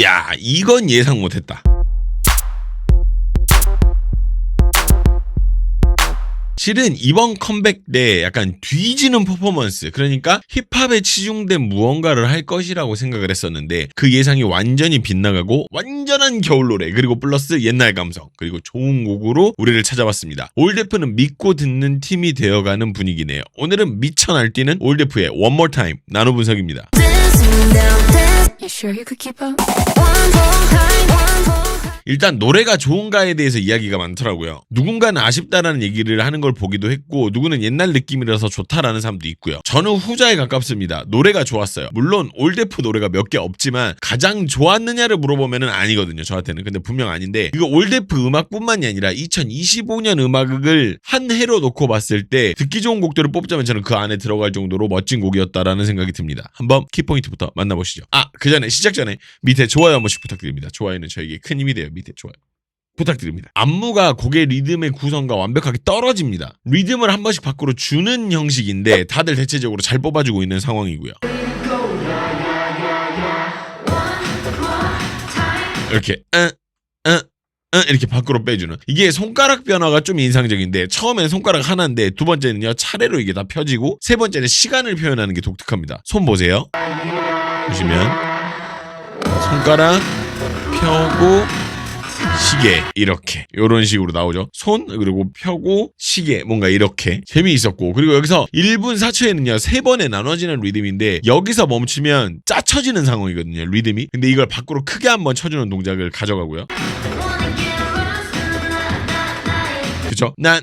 야, 이건 예상 못했다. 실은 이번 컴백 때 약간 뒤지는 퍼포먼스, 그러니까 힙합에 치중된 무언가를 할 것이라고 생각을 했었는데 그 예상이 완전히 빗나가고 완전한 겨울 노래, 그리고 플러스 옛날 감성, 그리고 좋은 곡으로 우리를 찾아왔습니다. 올데프는 믿고 듣는 팀이 되어가는 분위기네요. 오늘은 미쳐 날뛰는 올데프의 One More Time 나눠 분석입니다. 일단 노래가 좋은가에 대해서 이야기가 많더라고요. 누군가는 아쉽다라는 얘기를 하는 걸 보기도 했고, 누구는 옛날 느낌이라서 좋다라는 사람도 있고요. 저는 후자에 가깝습니다. 노래가 좋았어요. 물론 올데프 노래가 몇 개 없지만 가장 좋았느냐를 물어보면은 아니거든요, 저한테는. 근데 분명 아닌데, 이거 올데프 음악뿐만이 아니라 2025년 음악을 한 해로 놓고 봤을 때 듣기 좋은 곡들을 뽑자면 저는 그 안에 들어갈 정도로 멋진 곡이었다라는 생각이 듭니다. 한번 키포인트부터 만나보시죠. 그 전에, 시작 전에 밑에 좋아요 한 번씩 부탁드립니다. 좋아요는 저에게 큰 힘이 돼요. 밑에 좋아요 부탁드립니다. 안무가 곡의 리듬의 구성과 완벽하게 떨어집니다. 리듬을 한 번씩 밖으로 주는 형식인데 다들 대체적으로 잘 뽑아주고 있는 상황이고요. 이렇게 이렇게 밖으로 빼주는, 이게 손가락 변화가 좀 인상적인데, 처음엔 손가락 하나인데 두 번째는요 차례로 이게 다 펴지고, 세 번째는 시간을 표현하는 게 독특합니다. 손 보세요. 보시면 손가락 펴고 시계, 이렇게 요런 식으로 나오죠. 손, 그리고 펴고 시계, 뭔가 이렇게 재미있었고, 그리고 여기서 1분 4초에는요 3번에 나눠지는 리듬인데 여기서 멈추면 짜쳐지는 상황이거든요, 리듬이. 근데 이걸 밖으로 크게 한번 쳐주는 동작을 가져가고요. 그쵸? 나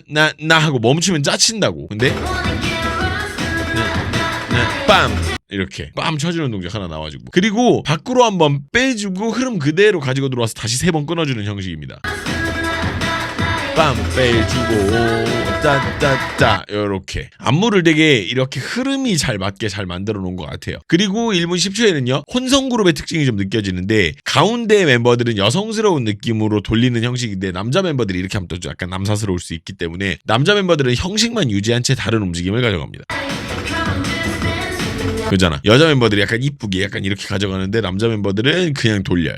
하고 멈추면 짜친다고. 근데 빰! 이렇게 빰 쳐주는 동작 하나 나와주고, 그리고 밖으로 한번 빼주고 흐름 그대로 가지고 들어와서 다시 3번 끊어주는 형식입니다. 빰 빼주고 짜짜짜, 요렇게 안무를 되게 이렇게 흐름이 잘 맞게 잘 만들어 놓은 것 같아요. 그리고 1분 10초에는요 혼성 그룹의 특징이 좀 느껴지는데, 가운데 멤버들은 여성스러운 느낌으로 돌리는 형식인데 남자 멤버들이 이렇게 하면 또 약간 남사스러울 수 있기 때문에 남자 멤버들은 형식만 유지한 채 다른 움직임을 가져갑니다. 그잖아. 여자 멤버들이 약간 이쁘게 약간 이렇게 가져가는데 남자 멤버들은 그냥 돌려요.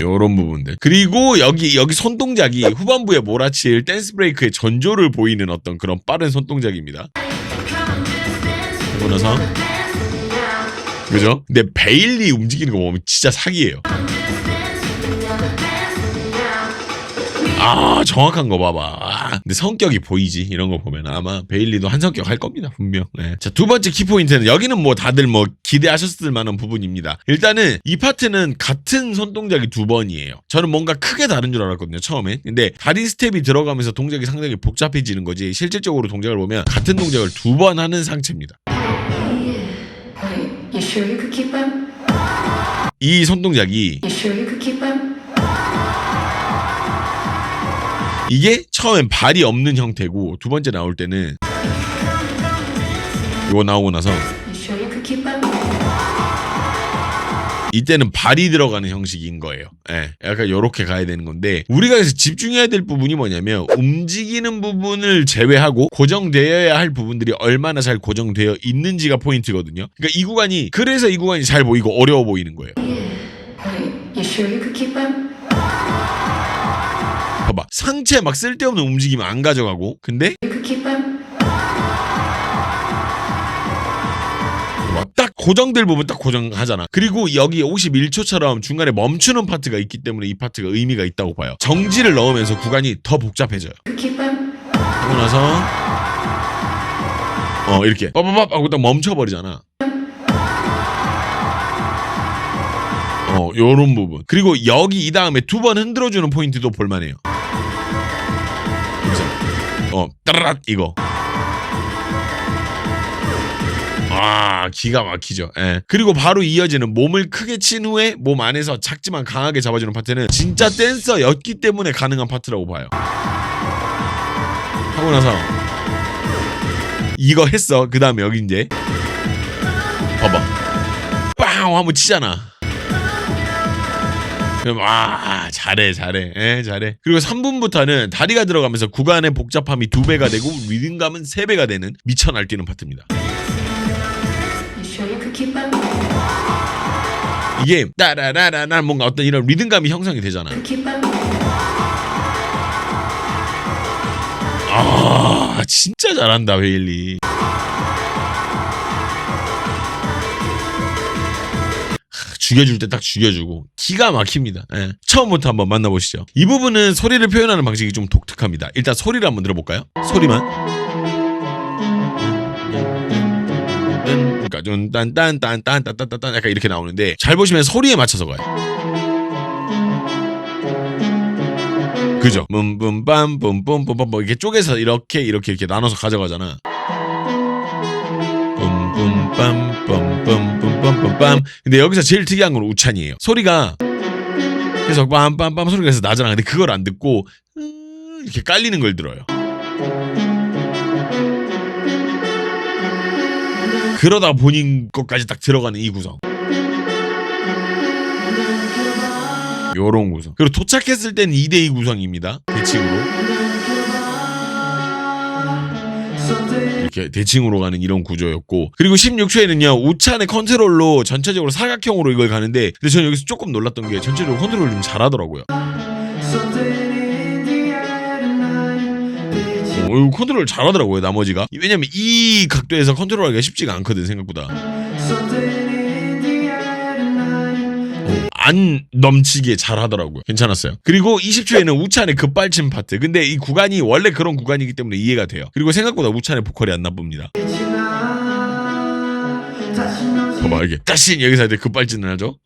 요런 부분들. 그리고 여기 손동작이 후반부에 몰아칠 댄스 브레이크의 전조를 보이는 어떤 그런 빠른 손동작입니다. 그러고 나서, 그죠? 근데 베일리 움직이는 거 보면 진짜 사기예요. 정확한 거 봐봐. 근데 성격이 보이지, 이런 거 보면. 아마 베일리도 한 성격 할 겁니다, 분명. 네. 자, 두 번째 키포인트는, 여기는 뭐 다들 뭐 기대하셨을 만한 부분입니다. 일단은 이 파트는 같은 손동작이 2번이에요. 저는 뭔가 크게 다른 줄 알았거든요, 처음엔. 근데 다리 스텝이 들어가면서 동작이 상당히 복잡해지는 거지, 실질적으로 동작을 보면 같은 동작을 2번 하는 상체입니다. 이 손동작이 이게 처음엔 발이 없는 형태고, 두 번째 나올 때는 이거 나오고 나서 이때는 발이 들어가는 형식인 거예요. 예, 약간 요렇게 가야 되는 건데, 우리가 여기서 집중해야 될 부분이 뭐냐면 움직이는 부분을 제외하고 고정되어야 할 부분들이 얼마나 잘 고정되어 있는지가 포인트거든요. 그러니까 이 구간이, 그래서 이 구간이 잘 보이고 어려워 보이는 거예요. 봐봐, 상체 막 쓸데없는 움직임 안 가져가고, 근데 딱 고정될 부분 딱 고정하잖아. 그리고 여기 51초처럼 중간에 멈추는 파트가 있기 때문에 이 파트가 의미가 있다고 봐요. 정지를 넣으면서 구간이 더 복잡해져요. 하고 나서 이렇게 빠바밥 하고 딱 멈춰버리잖아. 요런 부분. 그리고 여기 이 다음에 2번 흔들어주는 포인트도 볼만해요. 따라락 이거. 기가 막히죠. 예. 그리고 바로 이어지는 몸을 크게 친 후에 몸 안에서 작지만 강하게 잡아주는 파트는 진짜 댄서였기 때문에 가능한 파트라고 봐요. 하고 나서 이거 했어. 그 다음에 여기 이제 봐봐, 빵 한번 치잖아. 그럼 잘해. 잘해. 그리고 3분부터는 다리가 들어가면서 구간의 복잡함이 2배가 되고 리듬감은 3배가 되는 미쳐 날뛰는 파트입니다. 이게 따라라라라 뭔가 어떤 이런 리듬감이 형성이 되잖아. 아 진짜 잘한다 베일리. 죽여줄 때 딱 죽여주고 기가 막힙니다. 예. 처음부터 한번 만나보시죠. 이 부분은 소리를 표현하는 방식이 좀 독특합니다. 일단 소리를 한번 들어볼까요? 소리만. 그러니까 좀 딴딴딴딴딴딴딴 약간 이렇게 나오는데 잘 보시면 소리에 맞춰서 가요. 그죠? 뿜뿜빰 뿜뿜뿜뿜 이렇게 쪼개서 이렇게 나눠서 가져가잖아. 뿜뿜빰 뿜뿜뿜뿜빰. 근데 여기서 제일 특이한 건 우찬이에요. 소리가 계속 빰빰빰 소리가 계속 나잖아. 근데 그걸 안 듣고 이렇게 깔리는 걸 들어요. 그러다 본인 것까지 딱 들어가는 이 구성. 요런 구성. 그리고 도착했을 때는 2대2 구성입니다. 대칭으로. 이렇게 대칭으로 가는 이런 구조였고, 그리고 16초에는요 우찬의 컨트롤로 전체적으로 사각형으로 이걸 가는데, 근데 저는 여기서 조금 놀랐던 게 전체적으로 컨트롤을 좀 잘하더라고요. 컨트롤 잘하더라고요 나머지가. 왜냐면 이 각도에서 컨트롤하기가 쉽지가 않거든 생각보다. 안 넘치게 잘하더라고요. 괜찮았어요. 그리고 20초에는 우찬의 급발진 파트. 근데 이 구간이 원래 그런 구간이기 때문에 이해가 돼요. 그리고 생각보다 우찬의 보컬이 안 나쁩니다. 봐봐 이게 다시 여기서 할 때 급발진을 하죠.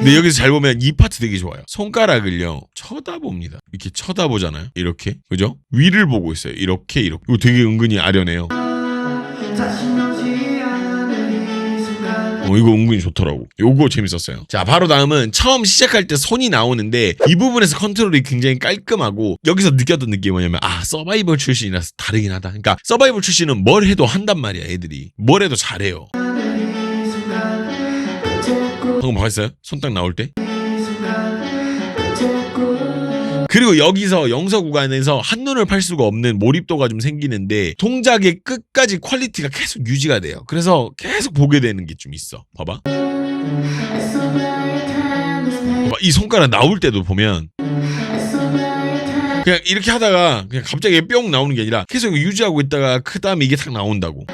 근데 여기서 잘 보면 이 파트 되게 좋아요. 손가락을요 쳐다봅니다. 이렇게 쳐다보잖아요. 이렇게 그죠? 위를 보고 있어요. 이렇게 이거 되게 은근히 아련해요. 이거 은근히 좋더라고. 요거 재밌었어요. 자 바로 다음은 처음 시작할 때 손이 나오는데 이 부분에서 컨트롤이 굉장히 깔끔하고, 여기서 느꼈던 느낌이 뭐냐면 서바이벌 출신이라서 다르긴 하다. 그러니까 서바이벌 출신은 뭘 해도 한단 말이야. 애들이 뭘 해도 잘해요. 방금 봤어요? 손 딱 나올 때. 그리고 여기서 영서 구간에서 한눈을 팔 수가 없는 몰입도가 좀 생기는데 동작의 끝까지 퀄리티가 계속 유지가 돼요. 그래서 계속 보게 되는 게 좀 있어. 봐봐. 이 손가락 나올 때도 보면 그냥 이렇게 하다가 그냥 갑자기 뿅 나오는 게 아니라 계속 유지하고 있다가 그 다음에 이게 탁 나온다고.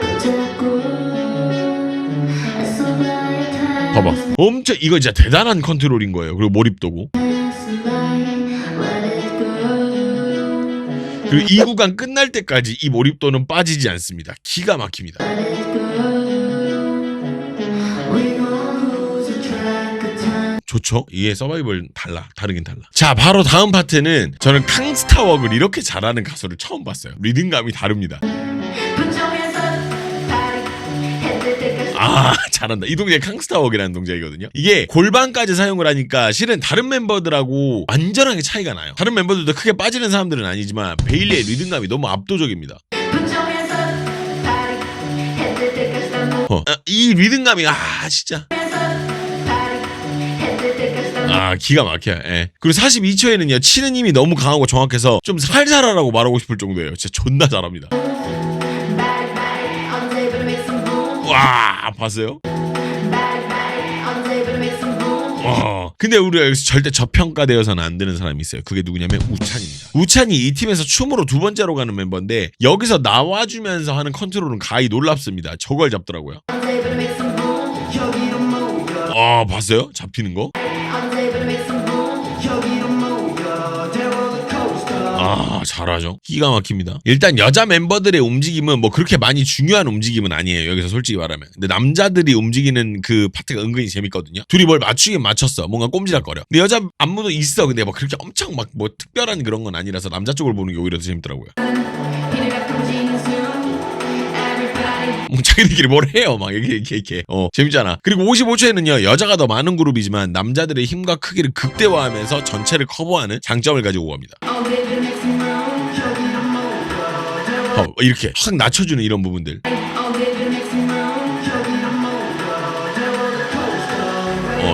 봐봐. 엄청 이거 진짜 대단한 컨트롤인 거예요. 그리고 몰입도고. 그리고 이 구간 끝날 때까지 이 몰입도는 빠지지 않습니다. 기가 막힙니다. 좋죠? 이게 서바이벌 다르긴 달라. 자 바로 다음 파트는 저는 캉스타웍을 이렇게 잘하는 가수를 처음 봤어요. 리듬감이 다릅니다. 잘한다. 이 동작이 캉스타웍이라는 동작이거든요. 이게 골반까지 사용을 하니까 실은 다른 멤버들하고 완전하게 차이가 나요. 다른 멤버들도 크게 빠지는 사람들은 아니지만 베일리의 리듬감이 너무 압도적입니다. 이 리듬감이 진짜 기가 막혀요. 예. 그리고 42초에는요 치는 힘이 너무 강하고 정확해서 좀 살살하라고 말하고 싶을 정도예요. 진짜 존나 잘합니다. 와 봤어요? 와 근데 우리가 여기서 절대 저평가되어서는 안 되는 사람이 있어요. 그게 누구냐면 우찬입니다. 우찬이 이 팀에서 춤으로 2번째로 가는 멤버인데 여기서 나와주면서 하는 컨트롤은 가히 놀랍습니다. 저걸 잡더라고요. 봤어요? 잡히는 거? 잘하죠. 기가 막힙니다. 일단 여자 멤버들의 움직임은 뭐 그렇게 많이 중요한 움직임은 아니에요. 여기서 솔직히 말하면. 근데 남자들이 움직이는 그 파트가 은근히 재밌거든요. 둘이 뭘 맞추긴 맞췄어. 뭔가 꼼지락거려. 근데 여자 안무도 있어. 근데 막 그렇게 엄청 막 뭐 특별한 그런 건 아니라서 남자 쪽을 보는 게 오히려 더 재밌더라고요. 자기들끼리 뭘 해요. 막 이렇게. 재밌잖아. 그리고 55초에는요 여자가 더 많은 그룹이지만 남자들의 힘과 크기를 극대화하면서 전체를 커버하는 장점을 가지고 갑니다. 이렇게 확 낮춰주는 이런 부분들.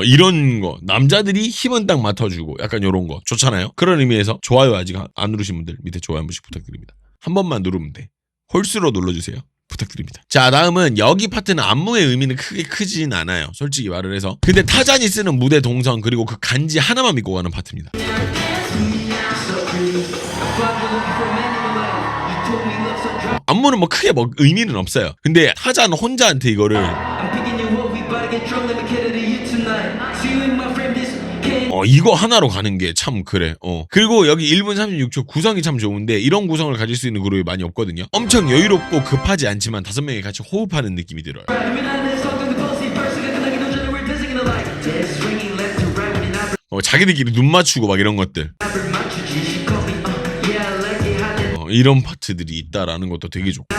이런 거 남자들이 힘은 딱 맡아주고 약간 이런 거 좋잖아요. 그런 의미에서 좋아요 아직 안 누르신 분들 밑에 좋아요 한 번씩 부탁드립니다. 한 번만 누르면 돼. 홀수로 눌러주세요. 부탁드립니다. 부탁드립니다. 자, 다음은 여기 파트는 안무의 의미는 크게 크진 않아요. 솔직히 말을 해서. 근데 타잔이 쓰는 무대 동선 그리고 그 간지 하나만 믿고 가는 파트입니다. 안무는 뭐 크게 뭐 의미는 없어요. 근데 타잔 혼자한테 이거를 이거 하나로 가는 게 참 그래. 그리고 여기 1분 36초 구성이 참 좋은데 이런 구성을 가질 수 있는 그룹이 많이 없거든요. 엄청 여유롭고 급하지 않지만 5명이 같이 호흡하는 느낌이 들어요. 자기들끼리 눈 맞추고 막 이런 것들. 이런 파트들이 있다라는 것도 되게 좋고.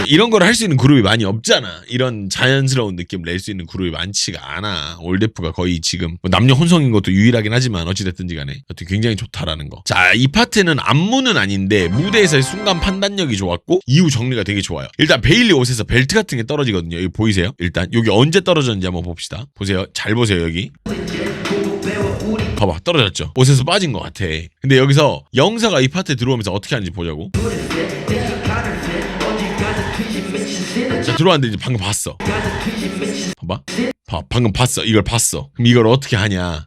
이런 걸 할 수 있는 그룹이 많이 없잖아. 이런 자연스러운 느낌 낼 수 있는 그룹이 많지가 않아. 올데프가 거의 지금 남녀 혼성인 것도 유일하긴 하지만 어찌됐든지 간에 굉장히 좋다라는 거. 자, 이 파트는 안무는 아닌데 무대에서의 순간 판단력이 좋았고 이후 정리가 되게 좋아요. 일단 베일리 옷에서 벨트 같은 게 떨어지거든요. 여기 보이세요? 일단 여기 언제 떨어졌는지 한번 봅시다. 보세요. 잘 보세요. 여기 봐봐, 떨어졌죠. 옷에서 빠진 것 같아. 근데 여기서 영서가 이 파트에 들어오면서 어떻게 하는지 보자고. 자, 들어왔는데 이제 방금 봤어. 봐봐. 방금 봤어. 이걸 봤어. 그럼 이걸 어떻게 하냐.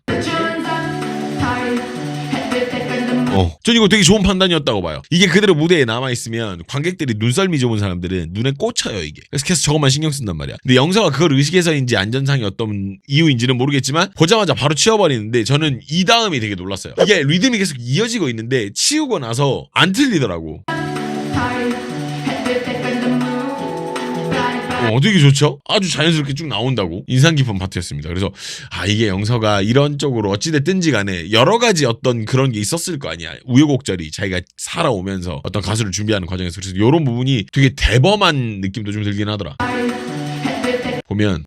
전 이거 되게 좋은 판단이었다고 봐요. 이게 그대로 무대에 남아있으면 관객들이 눈썰미 좋은 사람들은 눈에 꽂혀요, 이게. 그래서 계속 저것만 신경 쓴단 말이야. 근데 영서가 그걸 의식해서인지 안전상의 어떤 이유인지는 모르겠지만 보자마자 바로 치워버리는데 저는 이 다음이 되게 놀랐어요. 이게 리듬이 계속 이어지고 있는데 치우고 나서 안 틀리더라고. 되게 좋죠? 아주 자연스럽게 쭉 나온다고. 인상 깊은 파트였습니다. 그래서 이게 영서가 이런 쪽으로 어찌됐든지 간에 여러 가지 어떤 그런 게 있었을 거 아니야. 우여곡절이 자기가 살아오면서 어떤 가수를 준비하는 과정에서. 그래서 이런 부분이 되게 대범한 느낌도 좀 들긴 하더라. 보면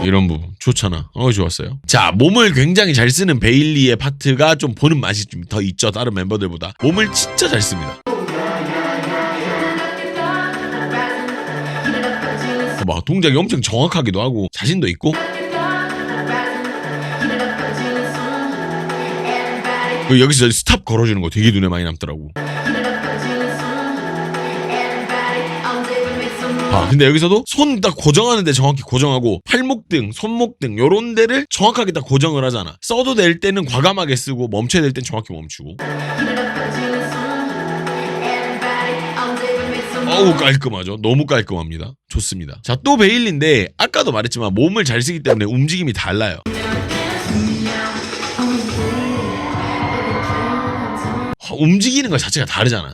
이런 부분 좋잖아. 좋았어요. 자, 몸을 굉장히 잘 쓰는 베일리의 파트가 좀 보는 맛이 좀 더 있죠. 다른 멤버들보다. 몸을 진짜 잘 씁니다. 막 동작이 엄청 정확하기도 하고 자신도 있고. 여기서 스탑 걸어주는 거 되게 눈에 많이 남더라고. 근데 여기서도 손 딱 고정하는데 정확히 고정하고 팔목 등, 손목 등 요런 데를 정확하게 딱 고정을 하잖아. 써도 될 때는 과감하게 쓰고 멈춰야 될 땐 정확히 멈추고. 깔끔하죠. 너무 깔끔합니다. 좋습니다. 자, 또 베일리인데 아까도 말했지만 몸을 잘 쓰기 때문에 움직임이 달라요. 움직이는 것 자체가 다르잖아.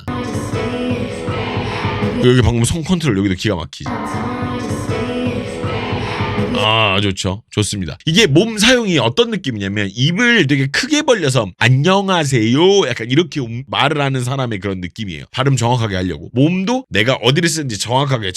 여기 방금 손 컨트롤 여기도 기가 막히지. 좋죠. 좋습니다. 이게 몸 사용이 어떤 느낌이냐면 입을 되게 크게 벌려서 안녕하세요 약간 이렇게 말을 하는 사람의 그런 느낌이에요. 발음 정확하게 하려고. 몸도 내가 어디를 쓰는지 정확하게.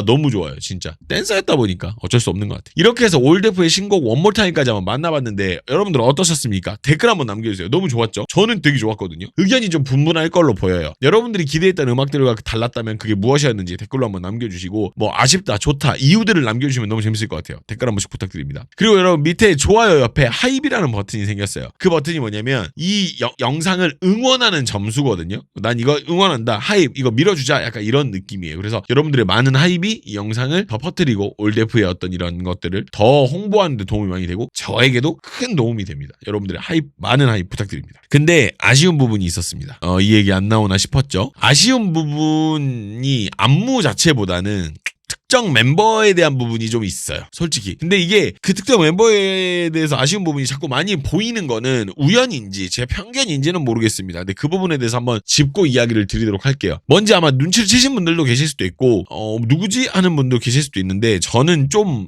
너무 좋아요. 진짜. 댄서였다 보니까 어쩔 수 없는 것 같아요. 이렇게 해서 올데프의 신곡 원몰 타임까지 한번 만나봤는데 여러분들 어떠셨습니까? 댓글 한번 남겨주세요. 너무 좋았죠? 저는 되게 좋았거든요. 의견이 좀 분분할 걸로 보여요. 여러분들이 기대했던 음악들과 달랐다면 그게 무엇이었는지 댓글로 한번 남겨주시고 뭐 아쉽다, 좋다 이유들을 남겨주시면 너무 재밌을 것 같아요. 댓글 한 번씩 부탁드립니다. 그리고 여러분 밑에 좋아요 옆에 하입이라는 버튼이 생겼어요. 그 버튼이 뭐냐면 이 영상을 응원하는 점수거든요. 난 이거 응원한다. 하입 이거 밀어주자. 약간 이런 느낌이에요. 그래서 여러분들의 많은 하입이 이 영상을 더 퍼뜨리고 올데프의 어떤 이런 것들을 더 홍보하는 데 도움이 많이 되고 저에게도 큰 도움이 됩니다. 여러분들의 많은 하입 부탁드립니다. 근데 아쉬운 부분이 있었습니다. 이 얘기 안 나오나 싶었죠. 아쉬운 부분이 안무 자체보다는 특정 멤버에 대한 부분이 좀 있어요. 솔직히. 근데 이게 그 특정 멤버에 대해서 아쉬운 부분이 자꾸 많이 보이는 거는 우연인지 제 편견인지는 모르겠습니다. 근데 그 부분에 대해서 한번 짚고 이야기를 드리도록 할게요. 뭔지 아마 눈치를 채신 분들도 계실 수도 있고 누구지? 하는 분도 계실 수도 있는데 저는 좀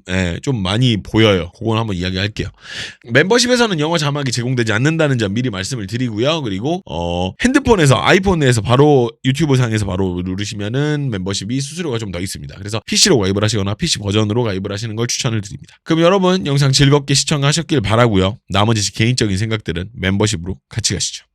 많이 보여요. 그건 한번 이야기할게요. 멤버십에서는 영어 자막이 제공되지 않는다는 점 미리 말씀을 드리고요. 그리고 핸드폰에서 아이폰에서 바로 유튜브 상에서 바로 누르시면은 멤버십이 수수료가 좀 더 있습니다. 그래서 PC로 가입을 하시거나 PC 버전으로 가입을 하시는 걸 추천을 드립니다. 그럼 여러분 영상 즐겁게 시청하셨길 바라고요. 나머지 개인적인 생각들은 멤버십으로 같이 가시죠.